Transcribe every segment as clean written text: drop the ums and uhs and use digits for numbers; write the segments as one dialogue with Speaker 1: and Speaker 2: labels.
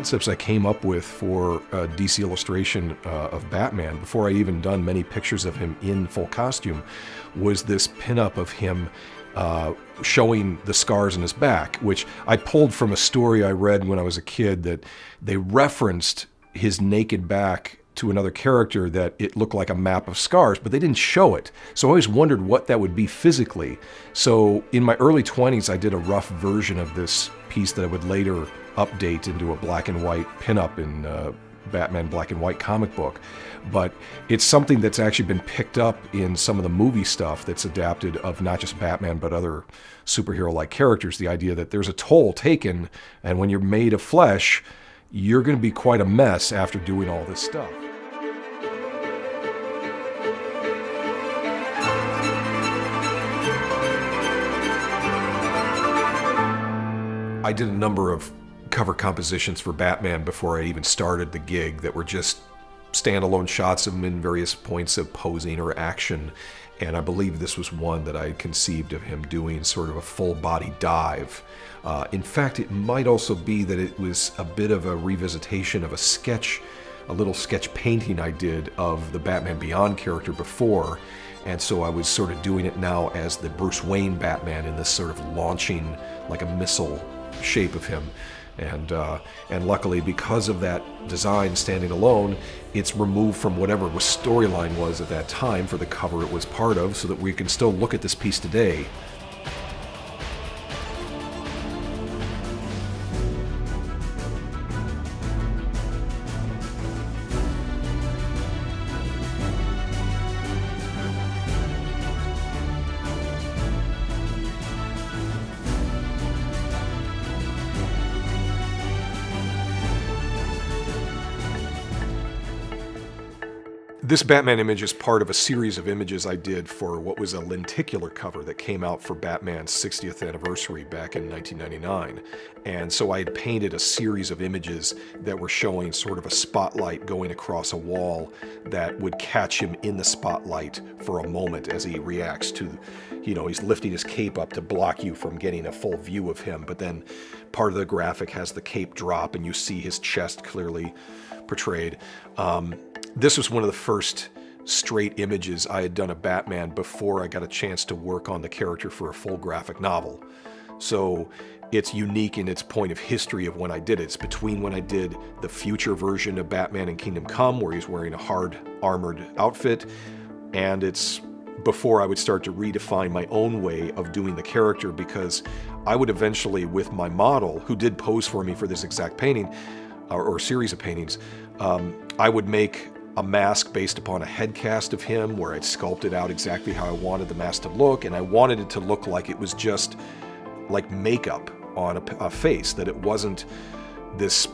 Speaker 1: concepts I came up with for a DC illustration of Batman, before I even done many pictures of him in full costume, was this pinup of him showing the scars on his back, which I pulled from a story I read when I was a kid, that they referenced his naked back to another character, that it looked like a map of scars, but they didn't show it. So I always wondered what that would be physically. So in my early 20s, I did a rough version of this piece that I would later update into a black and white pinup in Batman black and white comic book. But it's something that's actually been picked up in some of the movie stuff that's adapted of not just Batman but other superhero-like characters. The idea that there's a toll taken, and when you're made of flesh, you're going to be quite a mess after doing all this stuff. I did a number of cover compositions for Batman before I even started the gig that were just standalone shots of him in various points of posing or action, and I believe this was one that I conceived of him doing sort of a full body dive. In fact, it might also be that it was a bit of a revisitation of a little sketch painting I did of the Batman Beyond character before, and so I was sort of doing it now as the Bruce Wayne Batman in this sort of launching, like a missile shape of him. And luckily, because of that design standing alone, it's removed from whatever was storyline was at that time for the cover it was part of, so that we can still look at this piece today. This Batman image is part of a series of images I did for what was a lenticular cover that came out for Batman's 60th anniversary back in 1999. And so I had painted a series of images that were showing sort of a spotlight going across a wall that would catch him in the spotlight for a moment as he reacts to, he's lifting his cape up to block you from getting a full view of him. But then part of the graphic has the cape drop and you see his chest clearly portrayed. This was one of the first straight images I had done of Batman before I got a chance to work on the character for a full graphic novel. So it's unique in its point of history of when I did it. It's between when I did the future version of Batman in Kingdom Come, where he's wearing a hard armored outfit, and it's before I would start to redefine my own way of doing the character, because I would eventually, with my model, who did pose for me for this exact painting, or series of paintings, I would make a mask based upon a head cast of him where I'd sculpted out exactly how I wanted the mask to look, and I wanted it to look like it was just like makeup on a face, that it wasn't this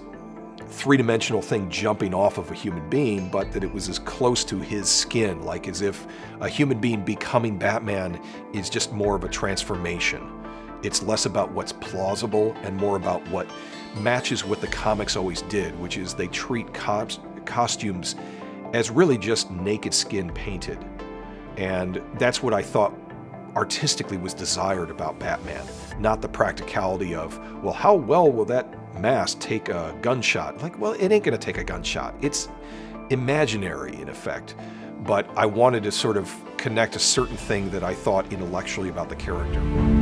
Speaker 1: three-dimensional thing jumping off of a human being, but that it was as close to his skin, like as if a human being becoming Batman is just more of a transformation. It's less about what's plausible and more about what matches what the comics always did, which is they treat costumes as really just naked skin painted. And that's what I thought artistically was desired about Batman, not the practicality of, well, how well will that mask take a gunshot? Like, well, it ain't gonna take a gunshot. It's imaginary in effect. But I wanted to sort of connect a certain thing that I thought intellectually about the character.